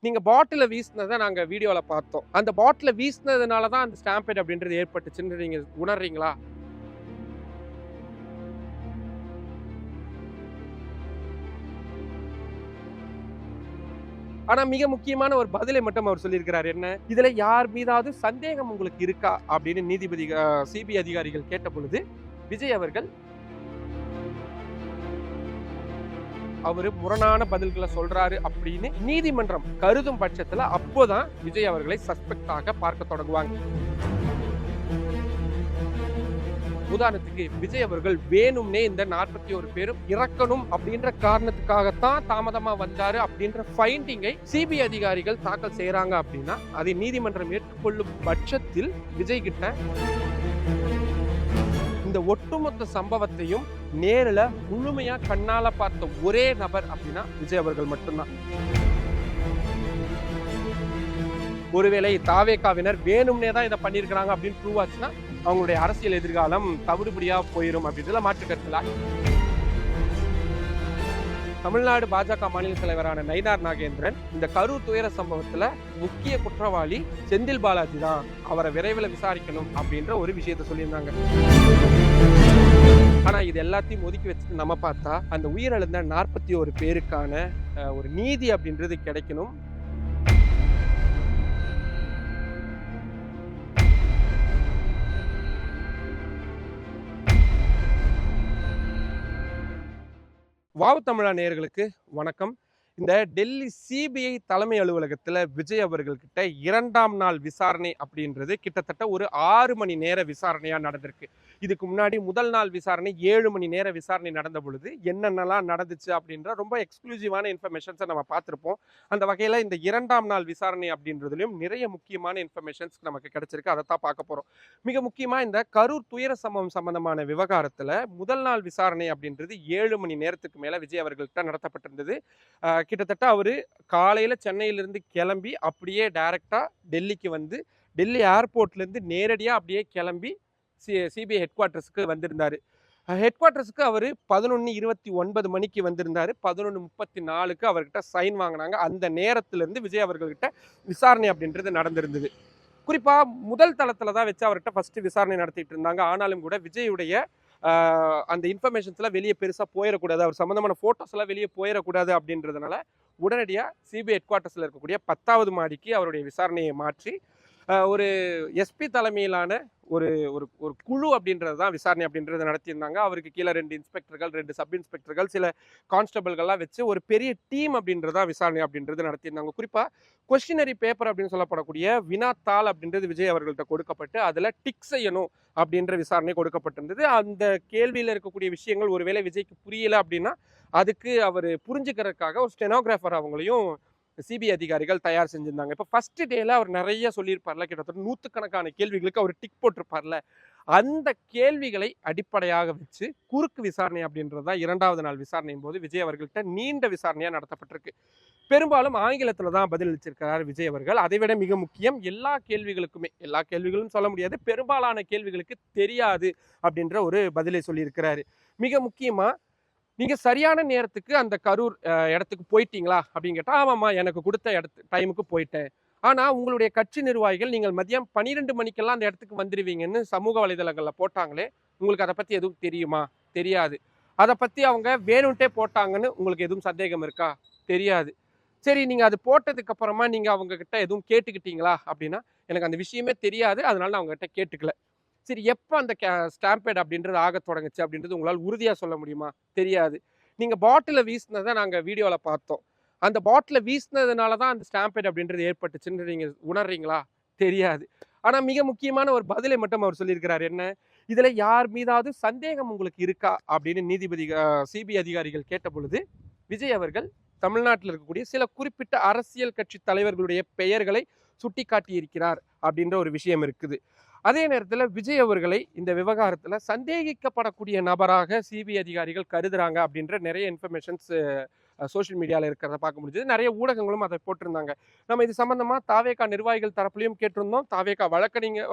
நீங்க பாட்டில வீசினத நாங்க வீடியோல பார்த்தோம். அந்த பாட்டில வீசினதுனால தான் அந்த ஸ்டாம்பேட் அப்படின்றது ஏற்பட்டுச்சுன்னு நீங்க உணர்றீங்களா? ஆனா மிக முக்கியமான ஒரு பதிலை மட்டும் அவர் சொல்லியிருக்கிறார். என்ன? இதுல யார் மீதாவது சந்தேகம் உங்களுக்கு இருக்கா? அப்படின்னு நீதிபதி சிபிஐ அதிகாரிகள் கேட்டபொழுது, விஜய் அவர்கள் அவரு முரணான பதில்களை சொல்றாரு அப்படின்னு நீதிமன்றம் கருதும் பட்சத்துல அப்போதான் விஜய் அவர்களை சஸ்பெக்டாக பார்க்க தொடங்குவாங்க. உதாரணத்துக்கு விஜய் அவர்கள் வேணும்னே இந்த 41 பேரும் இறக்கணும் அப்படின்ற காரணத்துக்காகத்தான் தாமதமா வந்தாரு அப்படின்ற ஃபைண்டிங்கை சிபிஐ அதிகாரிகள் தாக்கல் செய்யறாங்க அப்படின்னா அதை நீதிமன்றம் ஏற்றுக்கொள்ளும் பட்சத்தில் விஜய் கிட்ட இந்த ஒட்டுமொத்த சம்பவத்தையும் நேரில் முழுமையா கண்ணால பார்த்த ஒரே நபர் அப்படின்னா விஜய் அவர்கள் மட்டும்தான். ஒருவேளை தாவேகாவினர் வேணும்னே தான் இதை பண்ணியிருக்கிறாங்க அப்படின்னு ப்ரூவ் ஆச்சுன்னா அவங்களுடைய அரசியல் எதிர்காலம் தவிடுபடியா போயிடும் அப்படின்றதுல மாற்று கருத்துல. தமிழ்நாடு பாஜக மாநில தலைவரான நயினார் நாகேந்திரன் இந்த கரூர் துயர சம்பவத்துல முக்கிய குற்றவாளி செந்தில் பாலாஜி தான், அவரை விரைவில் விசாரிக்கணும் அப்படின்ற ஒரு விஷயத்த சொல்லியிருந்தாங்க. ஆனா இது எல்லாத்தையும் ஒதுக்கி வச்சுட்டு நம்ம பார்த்தா அந்த உயிரிழந்த 41 பேருக்கான ஒரு நீதி அப்படின்றது கிடைக்கணும். வாவ் தமிழா நேயர்களுக்கு வணக்கம். இந்த டெல்லி சிபிஐ தலைமை அலுவலகத்தில் விஜய் அவர்கள்கிட்ட 2ஆம் நாள் விசாரணை அப்படின்றது கிட்டத்தட்ட ஒரு 6 மணி நேர விசாரணையாக நடந்திருக்கு. இதுக்கு முன்னாடி முதல் நாள் விசாரணை 7 மணி நேர விசாரணை நடந்த பொழுது என்னென்னலாம் நடந்துச்சு அப்படின்ற ரொம்ப எக்ஸ்க்ளூசிவான இன்ஃபர்மேஷன்ஸை நம்ம பார்த்துருப்போம். அந்த வகையில் இந்த 2ஆம் நாள் விசாரணை அப்படின்றதுலையும் நிறைய முக்கியமான இன்ஃபர்மேஷன்ஸ் நமக்கு கிடைச்சிருக்கு. அதை தான் பார்க்க போகிறோம். மிக முக்கியமாக இந்த கரூர் துயர சம்பவம் சம்பந்தமான விவகாரத்தில் முதல் நாள் விசாரணை அப்படின்றது 7 மணி நேரத்துக்கு மேலே விஜய் அவர்கள்கிட்ட நடத்தப்பட்டிருந்தது. கிட்டத்தட்ட அவரு காலையில சென்னையிலிருந்து கிளம்பி அப்படியே டைரக்டா டெல்லிக்கு வந்து டெல்லி ஏர்போர்ட்ல இருந்து நேரடியா அப்படியே கிளம்பி சிபிஐ ஹெட் குவார்ட்டர்ஸ்க்கு வந்திருந்தாரு. ஹெட் குவார்ட்டர்ஸ்க்கு அவர் 11:29 மணிக்கு வந்திருந்தாரு. 11:34க்கு அவர்கிட்ட சைன் வாங்கினாங்க. அந்த நேரத்துல இருந்து விஜய் அவர்கள்கிட்ட விசாரணை அப்படின்றது நடந்திருந்தது. குறிப்பா முதல் தளத்துல தான் வச்சு அவர்கிட்ட ஃபர்ஸ்ட் விசாரணை நடத்திட்டு இருந்தாங்க. ஆனாலும் கூட விஜயுடைய அந்த இன்ஃபர்மேஷன்ஸ்லாம் வெளியே பெருசாக போயிடக்கூடாது, அவர் சம்மந்தமான ஃபோட்டோஸ் எல்லாம் வெளியே போயிடக்கூடாது அப்படின்றதுனால உடனடியாக சிபிஐ ஹெட் குவார்ட்டர்ஸில் இருக்கக்கூடிய 10வது மாடிக்கு அவருடைய விசாரணையை மாற்றி ஒரு எஸ்பி தலைமையிலான ஒரு ஒரு ஒரு குழு அப்படின்றது தான் விசாரணை அப்படின்றத நடத்தியிருந்தாங்க. அவருக்கு கீழே 2 இன்ஸ்பெக்டர்கள், 2 சப் இன்ஸ்பெக்டர்கள், சில கான்ஸ்டபிள்கள்லாம் வச்சு ஒரு பெரிய டீம் அப்படின்றதா விசாரணை அப்படின்றது நடத்தியிருந்தாங்க. குறிப்பாக கொஸ்டினரி பேப்பர் அப்படின்னு சொல்லப்படக்கூடிய வினாத்தாள் அப்படின்றது விஜய் அவர்கள்ட்ட கொடுக்கப்பட்டு அதில் டிக் செய்யணும் அப்படின்ற விசாரணை கொடுக்கப்பட்டிருந்தது. அந்த கேள்வியில் இருக்கக்கூடிய விஷயங்கள் ஒருவேளை விஜய்க்கு புரியலை அப்படின்னா அதுக்கு அவர் புரிஞ்சுக்கிறதுக்காக ஒரு ஸ்டெனோகிராஃபர் அவங்களையும் சிபிஐ அதிகாரிகள் தயார் செஞ்சிருந்தாங்க. இப்போ ஃபர்ஸ்ட் டேல அவர் நிறைய சொல்லியிருப்பார்ல, கிட்டத்தட்ட 100கணக்கான கேள்விகளுக்கு அவர் டிக் போட்டிருப்பார்ல, அந்த கேள்விகளை அடிப்படையாக வச்சு குறுக்கு விசாரணை அப்படின்றது தான் 2வது நாள் விசாரணையின் போது விஜய் அவர்கள்ட்ட நீண்ட விசாரணையாக நடத்தப்பட்டிருக்கு. பெரும்பாலும் ஆங்கிலத்தில் தான் பதிலளிச்சிருக்கிறார் விஜய் அவர்கள். அதைவிட மிக முக்கியம் எல்லா கேள்விகளும் சொல்ல முடியாது, பெரும்பாலான கேள்விகளுக்கு தெரியாது அப்படின்ற ஒரு பதிலை சொல்லியிருக்கிறாரு. மிக முக்கியமா நீங்க சரியான நேரத்துக்கு அந்த கரூர் இடத்துக்கு போயிட்டீங்களா அப்படின்னு கேட்டா, ஆமாம்மா எனக்கு கொடுத்த டைமுக்கு போயிட்டேன். ஆனா உங்களுடைய கட்சி நிர்வாகிகள் நீங்கள் மதியம் 12 மணிக்கெல்லாம் அந்த இடத்துக்கு வந்துடுவீங்கன்னு சமூக வலைதளங்கள்ல போட்டாங்களே, உங்களுக்கு அதை பத்தி எதுவும் தெரியுமா? தெரியாது. அதை பத்தி அவங்க வேணும்ட்டே போட்டாங்கன்னு உங்களுக்கு எதுவும் சந்தேகம் இருக்கா? தெரியாது. சரி, நீங்க அது போட்டதுக்கு அப்புறமா நீங்க அவங்க கிட்ட எதுவும் கேட்டுக்கிட்டீங்களா அப்படின்னா, எனக்கு அந்த விஷயமே தெரியாது, அதனால நான் அவங்க கிட்ட கேட்டுக்கல. சரி, எப்போ அந்த ஸ்டாம்பேட் அப்படின்றது ஆக தொடங்குச்சு அப்படின்றது உங்களால் உறுதியாக சொல்ல முடியுமா? தெரியாது. நீங்கள் பாட்டில வீசினதை நாங்கள் வீடியோவில் பார்த்தோம். அந்த பாட்டில வீசினதுனால தான் அந்த ஸ்டாம்பேட் அப்படின்றது ஏற்பட்டுச்சுன்னு நீங்கள் உணர்றீங்களா? தெரியாது. ஆனால் மிக முக்கியமான ஒரு பதிலை மட்டும் அவர் சொல்லியிருக்கிறார். என்ன? இதில் யார் மீதாவது சந்தேகம் உங்களுக்கு இருக்கா அப்படின்னு நீதிபதி சிபிஐ அதிகாரிகள் கேட்ட பொழுது விஜய் அவர்கள் தமிழ்நாட்டில் இருக்கக்கூடிய சில குறிப்பிட்ட அரசியல் கட்சி தலைவர்களுடைய பெயர்களை சுட்டிக்காட்டி இருக்கிறார் அப்படின்ற ஒரு விஷயம் இருக்குது. அதே நேரத்தில் விஜய் அவர்களை இந்த விவகாரத்தில் சந்தேகிக்கப்படக்கூடிய நபராக சிபிஐ அதிகாரிகள் கருதுறாங்க அப்படின்ற நிறைய இன்ஃபர்மேஷன்ஸ் சோஷியல் மீடியாவில் இருக்கிறத பார்க்க முடிஞ்சது. நிறைய ஊடகங்களும் அதை போட்டிருந்தாங்க. நம்ம இது சம்பந்தமா தாவேகா நிர்வாகிகள் தரப்புலையும் கேட்டிருந்தோம், தாவேகா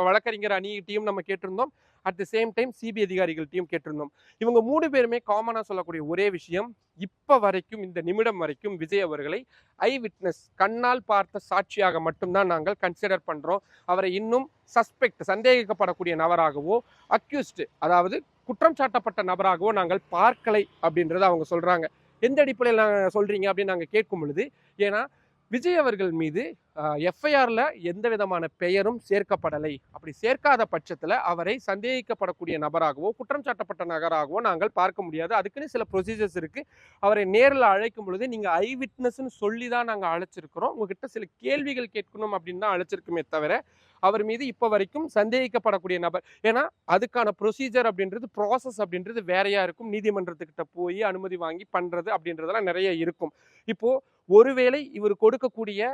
வழக்கறிஞர் அணிகிட்டையும் நம்ம கேட்டிருந்தோம், at the same time CBI அதிகாரிகள்ட்டையும் கேட்டிருந்தோம். இவங்க 3 பேருமே காமனா சொல்லக்கூடிய ஒரே விஷயம், இப்ப வரைக்கும் இந்த நிமிடம் வரைக்கும் விஜய் அவர்களை ஐ விட்னஸ் கண்ணால் பார்த்த சாட்சியாக மட்டும்தான் நாங்கள் கன்சிடர் பண்றோம். அவரை இன்னும் சஸ்பெக்ட் சந்தேகிக்கப்படக்கூடிய நபராகவோ, அக்யூஸ்டு அதாவது குற்றம் சாட்டப்பட்ட நபராகவோ நாங்கள் பார்க்கலை அப்படின்றத அவங்க சொல்றாங்க. எந்த அடிப்படையில் சொல்றீங்க அப்படின்னு நாங்கள் கேட்கும் பொழுது, ஏன்னா விஜய் அவர்கள் மீது எஃப்ஐஆர்ல எந்த விதமான பெயரும் சேர்க்கப்படலை. அப்படி சேர்க்காத பட்சத்தில் அவரை சந்தேகிக்கப்படக்கூடிய நபராகவோ குற்றம் சாட்டப்பட்ட நபராகவோ நாங்கள் பார்க்க முடியாது. அதுக்குன்னு சில ப்ரொசீஜர்ஸ் இருக்கு. அவரை நேரில் அழைக்கும் பொழுது நீங்க ஐ விட்னஸ்ன்னு சொல்லி தான் நாங்கள் அழைச்சிருக்கிறோம், உங்ககிட்ட சில கேள்விகள் கேட்கணும் அப்படின்னு தான் அழைச்சிருக்குமே தவிர அவர் மீது இப்போ வரைக்கும் சந்தேகிக்கப்படக்கூடிய நபர், ஏன்னா அதுக்கான ப்ரொசீஜர் அப்படின்றது ப்ராசஸ் அப்படின்றது வேறையா இருக்கும். நீதிமன்றத்துக்கிட்ட போய் அனுமதி வாங்கி பண்றது அப்படின்றதெல்லாம் நிறைய இருக்கும். இப்போ ஒருவேளை இவர் கொடுக்கக்கூடிய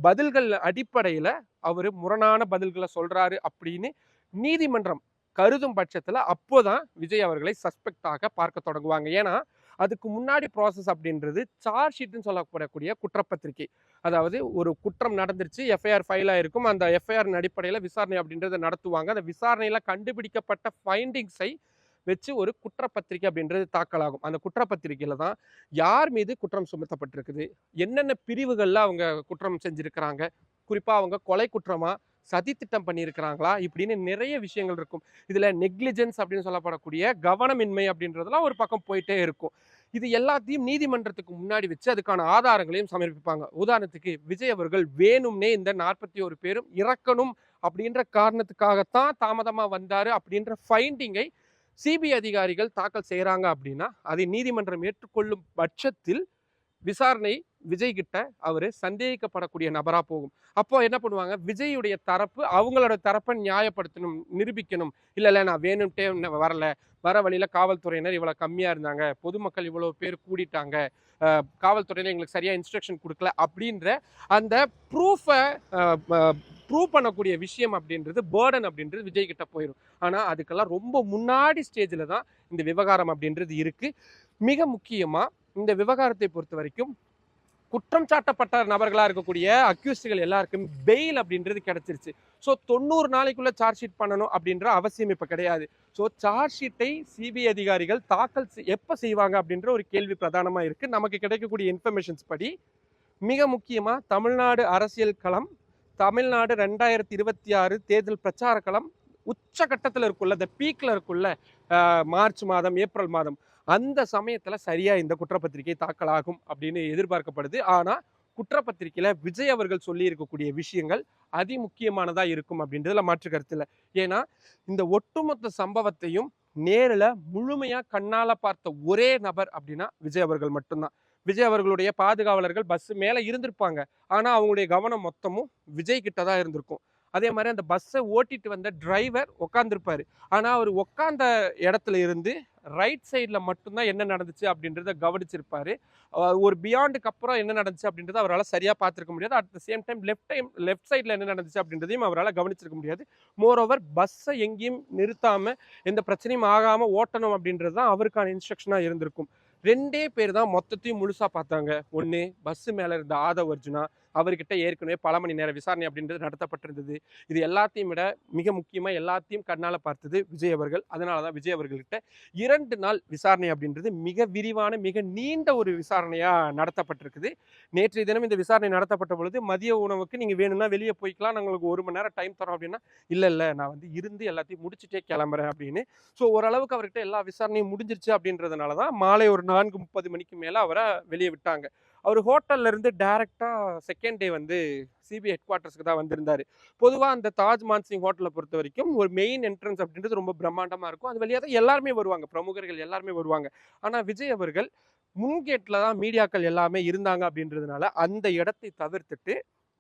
பதில்கள் அடிப்படையில அவரு முரணான பதில்களை சொல்றாரு அப்படின்னு நீதிமன்றம் கருதும் பட்சத்துல அப்போதான் விஜய் அவர்களை சஸ்பெக்டாக பார்க்க தொடங்குவாங்க. ஏன்னா அதுக்கு முன்னாடி ப்ராசஸ் அப்படின்றது சார்ஜ் ஷீட்னு சொல்லப்படக்கூடிய குற்றப்பத்திரிகை. அதாவது ஒரு குற்றம் நடந்துருச்சு, எஃப்ஐஆர் ஃபைல் ஆயிருக்கும், அந்த எஃப்ஐஆர் அடிப்படையில் விசாரணை அப்படின்றத நடத்துவாங்க. அந்த விசாரணையில கண்டுபிடிக்கப்பட்ட ஃபைண்டிங்ஸை வச்சு ஒரு குற்றப்பத்திரிகை அப்படின்றது தாக்கலாகும். அந்த குற்றப்பத்திரிகையில தான் யார் மீது குற்றம் சுமத்தப்பட்டிருக்குது, என்னென்ன பிரிவுகள்ல அவங்க குற்றம் செஞ்சிருக்கிறாங்க, குறிப்பா அவங்க கொலை குற்றமா சதித்திட்டம் பண்ணியிருக்கிறாங்களா இப்படின்னு நிறைய விஷயங்கள் இருக்கும். இதுல நெக்லிஜென்ஸ் அப்படின்னு சொல்லப்படக்கூடிய கவனமின்மை அப்படின்றதெல்லாம் ஒரு பக்கம் போயிட்டே இருக்கும். இது எல்லாத்தையும் நீதிமன்றத்துக்கு முன்னாடி வச்சு அதுக்கான ஆதாரங்களையும் சமர்ப்பிப்பாங்க. உதாரணத்துக்கு விஜய் அவர்கள் வேணும்னே இந்த 41 பேரும் இறக்கணும் அப்படின்ற காரணத்துக்காகத்தான் தாமதமா வந்தாரு அப்படின்ற ஃபைண்டிங்கை சிபிஐ அதிகாரிகள் தாக்கல் செய்யறாங்க அப்படின்னா அதை நீதிமன்றம் ஏற்றுக்கொள்ளும் பட்சத்தில் விசாரணை விஜய் கிட்ட அவரு சந்தேகிக்கப்படக்கூடிய நபரா போகும். அப்போ என்ன பண்ணுவாங்க, விஜயுடைய தரப்பு அவங்களோட தரப்பை நியாயப்படுத்தணும், நிரூபிக்கணும். இல்ல நான் வேணும்ட்டே வரல, வர வழியில காவல்துறையினர் இவ்வளவு கம்மியா இருந்தாங்க, பொதுமக்கள் இவ்வளவு பேர் கூடிட்டாங்க, காவல்துறையில எங்களுக்கு சரியா இன்ஸ்ட்ரக்ஷன் கொடுக்கல அப்படின்ற அந்த ப்ரூஃபை ப்ரூவ் பண்ணக்கூடிய விஷயம் அப்படின்றது பேர்டன் அப்படின்றது விஜய் கிட்ட போயிடும். ஆனா அதுக்கெல்லாம் ரொம்ப முன்னாடி ஸ்டேஜில் தான் இந்த விவகாரம் அப்படின்றது இருக்கு. மிக முக்கியமா இந்த விவகாரத்தை பொறுத்த வரைக்கும் குற்றம் சாட்டப்பட்ட நபர்களா இருக்கக்கூடிய அக்யூஸ்டுகள் எல்லாருக்கும் பெயில் அப்படின்றது கிடைச்சிருச்சு. ஸோ 90 நாளைக்குள்ள சார்ஜ் ஷீட் பண்ணணும் அப்படின்ற அவசியம் இப்போ கிடையாது. ஸோ சார்ஜ் ஷீட்டை சிபிஐ அதிகாரிகள் தாக்கல் எப்போ செய்வாங்க அப்படின்ற ஒரு கேள்வி பிரதானமாக இருக்கு. நமக்கு கிடைக்கக்கூடிய இன்ஃபர்மேஷன்ஸ் படி மிக முக்கியமா தமிழ்நாடு அரசியல் களம், தமிழ்நாடு 2026 தேர்தல் பிரச்சார களம் உச்சகட்டத்தில் இருக்குள்ள, இந்த பீக்ல இருக்குள்ள மார்ச் மாதம் ஏப்ரல் மாதம் அந்த சமயத்துல சரியா இந்த குற்றப்பத்திரிகை தாக்கலாகும் அப்படின்னு எதிர்பார்க்கப்படுது. ஆனா குற்றப்பத்திரிகையில விஜய் அவர்கள் சொல்லி இருக்கக்கூடிய விஷயங்கள் அதிமுக்கியமானதா இருக்கும் அப்படின்றதுல மாற்று கருத்து இல்லை. ஏன்னா இந்த ஒட்டுமொத்த சம்பவத்தையும் நேரில் முழுமையா கண்ணால பார்த்த ஒரே நபர் அப்படின்னா விஜய் அவர்கள் மட்டும்தான். விஜய் அவர்களுடைய பாதுகாவலர்கள் பஸ் மேல இருந்திருப்பாங்க, ஆனா அவங்களுடைய கவனம் மொத்தமும் விஜய் கிட்ட தான் இருந்திருக்கும். அதே மாதிரி அந்த பஸ்ஸை ஓட்டிட்டு வந்த டிரைவர் உட்காந்துருப்பாரு, ஆனா அவர் உட்காந்த இடத்துல இருந்து ரைட் சைடில் மட்டும்தான் என்ன நடந்துச்சு அப்படின்றத கவனிச்சிருப்பாரு. ஒரு பியாண்டுக்கு அப்புறம் என்ன நடந்துச்சு அப்படின்றத அவரால் சரியாக பார்த்துருக்க முடியாது. At the same time left சைடில் என்ன நடந்துச்சு அப்படின்றதையும் அவரால் கவனிச்சிருக்க முடியாது. மோரோவர் பஸ்ஸை எங்கேயும் நிறுத்தாமல் எந்த பிரச்சனையும் ஆகாமல் ஓட்டணும் அப்படின்றது தான் அவருக்கான இன்ஸ்ட்ரக்ஷனாக இருந்திருக்கும். 2 பேர் தான் மொத்தத்தையும் முழுசாக பார்த்தாங்க. ஒன்று பஸ்ஸு மேலே இருந்த ஆதவ் அர்ஜுனா, அவர்கிட்ட ஏற்கனவே பல மணி நேர விசாரணை அப்படின்றது நடத்தப்பட்டிருந்தது. இது எல்லாத்தையும் விட மிக முக்கியமாக எல்லாத்தையும் கண்ணால் பார்த்தது விஜய் அவர்கள். அதனால தான் விஜய் அவர்கள்கிட்ட 2 நாள் விசாரணை அப்படின்றது மிக விரிவான மிக நீண்ட ஒரு விசாரணையாக நடத்தப்பட்டிருக்குது. நேற்றைய தினம் இந்த விசாரணை நடத்தப்பட்ட பொழுது மதிய உணவுக்கு நீங்கள் வேணும்னா வெளியே போய்க்கலாம், நாங்களுக்கு 1 மணி நேரம் டைம் தரோம் அப்படின்னா, இல்லை நான் வந்து இருந்து எல்லாத்தையும் முடிச்சுட்டே கிளம்புறேன் அப்படின்னு. ஸோ ஓரளவுக்கு அவர்கிட்ட எல்லா விசாரணையும் முடிஞ்சிருச்சு அப்படின்றதுனால தான் மாலை ஒரு 4:30 மணிக்கு மேலே அவரை வெளியே விட்டாங்க. அவர் ஹோட்டல்ல இருந்து டைரக்டா செகண்ட் டே வந்து சிபிஐ ஹெட் குவார்ட்டர்ஸ்க்கு தான் வந்திருந்தாரு. பொதுவாக அந்த தாஜ் மான்சிங் ஹோட்டலை பொறுத்த வரைக்கும் ஒரு மெயின் என்ட்ரன்ஸ் அப்படின்றது ரொம்ப பிரம்மாண்டமாக இருக்கும். அது வழியாக தான் எல்லாருமே வருவாங்க, பிரமுகர்கள் எல்லாருமே வருவாங்க. ஆனால் விஜய் அவர்கள் முன்கேட்ல தான் மீடியாக்கள் எல்லாமே இருந்தாங்க அப்படின்றதுனால அந்த இடத்தை தவிர்த்துட்டு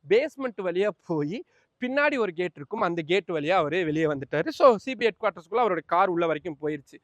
பேஸ்மெண்ட் வழியா போய் பின்னாடி ஒரு கேட் இருக்கும், அந்த கேட் வழியா அவர் வெளியே வந்துட்டாரு. ஸோ சிபிஐ ஹெட் குவார்ட்டர்ஸ்க்குள்ள அவரோட கார் உள்ள வரைக்கும் போயிருச்சு.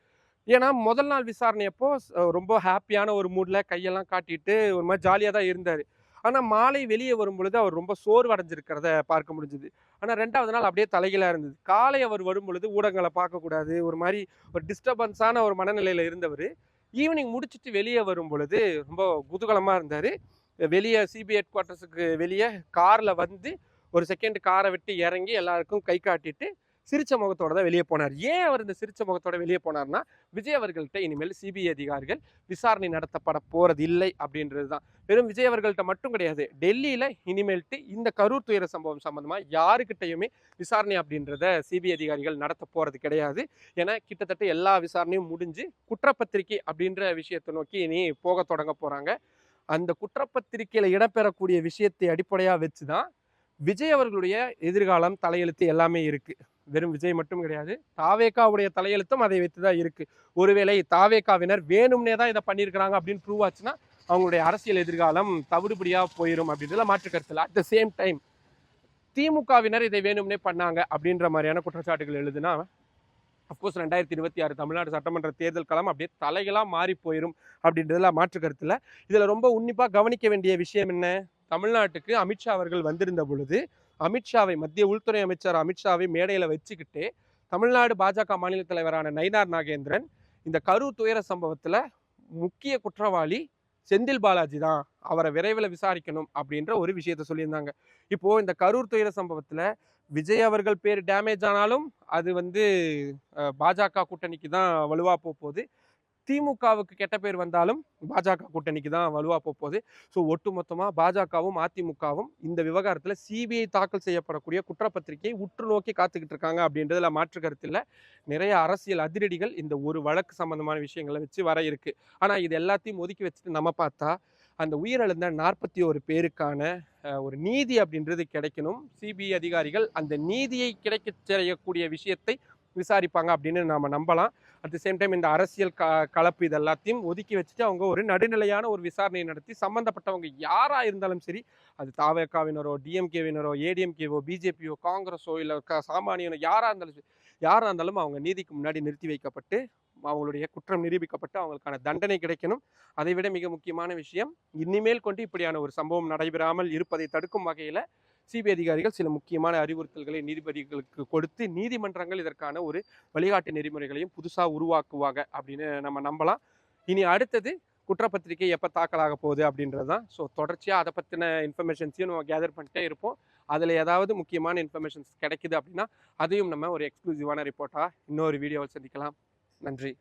ஏன்னா முதல் நாள் விசாரணையப்போ ரொம்ப ஹாப்பியான ஒரு மூடில் கையெல்லாம் காட்டிட்டு ஒரு மாதிரி ஜாலியாக தான் இருந்தார். ஆனால் மாலை வெளியே வரும் பொழுது அவர் ரொம்ப சோர்வடைஞ்சிருக்கிறத பார்க்க முடிஞ்சுது. ஆனால் 2வது நாள் அப்படியே தலைகளாக இருந்தது. காலை அவர் வரும் பொழுது ஊடகங்களை பார்க்கக்கூடாது, ஒரு மாதிரி ஒரு டிஸ்டர்பன்ஸான ஒரு மனநிலையில் இருந்தவர் ஈவினிங் முடிச்சுட்டு வெளியே வரும் பொழுது ரொம்ப குதூகலமாக இருந்தார். வெளியே சிபிஐ ஹெட் குவார்ட்டர்ஸுக்கு வெளியே காரில் வந்து ஒரு செகண்ட் காரை விட்டு இறங்கி எல்லாருக்கும் கை காட்டிட்டு சிரிச்ச முகத்தோட தான் வெளியே போனார். ஏன் அவர் இந்த சிரிச்ச முகத்தோட வெளியே போனார்னா, விஜய் அவர்கள்ட்ட இனிமேல் சிபிஐ அதிகாரிகள் விசாரணை நடத்தப்பட போறது இல்லை அப்படின்றது தான். வெறும் விஜய் அவர்கள்ட்ட மட்டும் கிடையாது, டெல்லியில இனிமேல்ட்டு இந்த கரூர் துயர சம்பவம் சம்பந்தமா யாருக்கிட்டையுமே விசாரணை அப்படின்றத சிபிஐ அதிகாரிகள் நடத்த போறது கிடையாது. ஏன்னா கிட்டத்தட்ட எல்லா விசாரணையும் முடிஞ்சு குற்றப்பத்திரிகை அப்படின்ற விஷயத்தை நோக்கி இனி போக தொடங்க போறாங்க. அந்த குற்றப்பத்திரிகையில இடம்பெறக்கூடிய விஷயத்தை அடிப்படையா வச்சுதான் விஜய் அவர்களுடைய எதிர்காலம் தலையெழுத்து எல்லாமே இருக்கு. வெறும் விஜய் மட்டும் கிடையாது, தாவேகாவுடைய தலையெழுத்தும் அதை வைத்துதான் இருக்கு. ஒருவேளை தாவேகாவினர் வேணும்னே தான் இதை பண்ணியிருக்கிறாங்க அப்படின்னு ப்ரூவ் ஆச்சுன்னா அவங்களுடைய அரசியல் எதிர்காலம் தவிடுபடியா போயிடும் அப்படின்றத மாற்று கருத்துல. அட் த சேம் டைம் திமுகவினர் இதை வேணும்னே பண்ணாங்க அப்படின்ற மாதிரியான குற்றச்சாட்டுகள் எழுதுனா அப்கோர்ஸ் 2026 தமிழ்நாடு சட்டமன்ற தேர்தல் களம் அப்படியே தலைகளா மாறி போயிடும் அப்படின்றதுல மாற்று கருத்துல. இதுல ரொம்ப உன்னிப்பா கவனிக்க வேண்டிய விஷயம் என்ன, தமிழ்நாட்டுக்கு அமித்ஷா அவர்கள் வந்திருந்த பொழுது அமித்ஷாவை, மத்திய உள்துறை அமைச்சர் அமித்ஷாவை மேடையில வச்சுக்கிட்டு தமிழ்நாடு பாஜக மாநில தலைவரான நயினார் நாகேந்திரன் இந்த கரூர் துயர சம்பவத்துல முக்கிய குற்றவாளி செந்தில் பாலாஜி தான், அவரை விரைவில் விசாரிக்கணும் அப்படின்ற ஒரு விஷயத்த சொல்லியிருந்தாங்க. இப்போ இந்த கரூர் துயர சம்பவத்துல விஜய் அவர்கள் பேர் டேமேஜ் ஆனாலும் அது வந்து பாஜக கூட்டணிக்கு தான் வலுவா போகுது. திமுகவுக்கு கெட்ட பேர் வந்தாலும் பாஜக கூட்டணிக்கு தான் வலுவா போகுது. ஸோ ஒட்டுமொத்தமாக பாஜகவும் அதிமுகவும் இந்த விவகாரத்தில் சிபிஐ தாக்கல் செய்யப்படக்கூடிய குற்றப்பத்திரிகையை உற்று நோக்கி காத்துக்கிட்டு இருக்காங்க அப்படின்றதுல மாற்று கருத்தில். நிறைய அரசியல் அதிரடிகள் இந்த ஒரு வழக்கு சம்பந்தமான விஷயங்களை வச்சு வர இருக்கு. ஆனால் இது எல்லாத்தையும் ஒதுக்கி வச்சுட்டு நம்ம பார்த்தா அந்த உயிரிழந்த 41 பேருக்கான ஒரு நீதி அப்படின்றது கிடைக்கணும். சிபிஐ அதிகாரிகள் அந்த நீதியை கிடைக்க செய்யக்கூடிய விஷயத்தை விசாரிப்பாங்க அப்படின்னு நாம நம்பலாம். அட் தி சேம் டைம் இந்த அரசியல் கலப்பு இது எல்லாத்தையும் ஒதுக்கி வச்சுட்டு அவங்க ஒரு நடுநிலையான ஒரு விசாரணையை நடத்தி சம்பந்தப்பட்டவங்க யாரா இருந்தாலும் சரி, அது தாவேகாவினரோ, டிஎம்கேவினரோ, ஏடிஎம்கேவோ, பிஜேபியோ, காங்கிரஸோ இல்லை சாமானியனோ யாரா இருந்தாலும் அவங்க நீதிக்கு முன்னாடி நிறுத்தி வைக்கப்பட்டு அவங்களுடைய குற்றம் நிரூபிக்கப்பட்டு அவங்களுக்கான தண்டனை கிடைக்கணும். அதை விட மிக முக்கியமான விஷயம், இனிமேல் கொண்டு இப்படியான ஒரு சம்பவம் நடைபெறாமல் இருப்பதை தடுக்கும் வகையில் சிபிஐ அதிகாரிகள் சில முக்கியமான அறிவுறுத்தல்களை நீதிபதிகளுக்கு கொடுத்து நீதிமன்றங்கள் இதற்கான ஒரு வழிகாட்டு நெறிமுறைகளையும் புதுசாக உருவாக்குவாங்க அப்படின்னு நம்ம நம்பலாம். இனி அடுத்தது குற்றப்பத்திரிகை எப்போ தாக்கலாக போகுது அப்படின்றது தான். ஸோ தொடர்ச்சியாக அதை பற்றின இன்ஃபர்மேஷன்ஸையும் நம்ம கேதர் பண்ணிட்டே இருப்போம். அதில் ஏதாவது முக்கியமான இன்ஃபர்மேஷன்ஸ் கிடைக்குது அப்படின்னா அதையும் நம்ம ஒரு எக்ஸ்க்ளூசிவான ரிப்போர்ட்டாக இன்னொரு வீடியோவில் சந்திக்கலாம். நன்றி.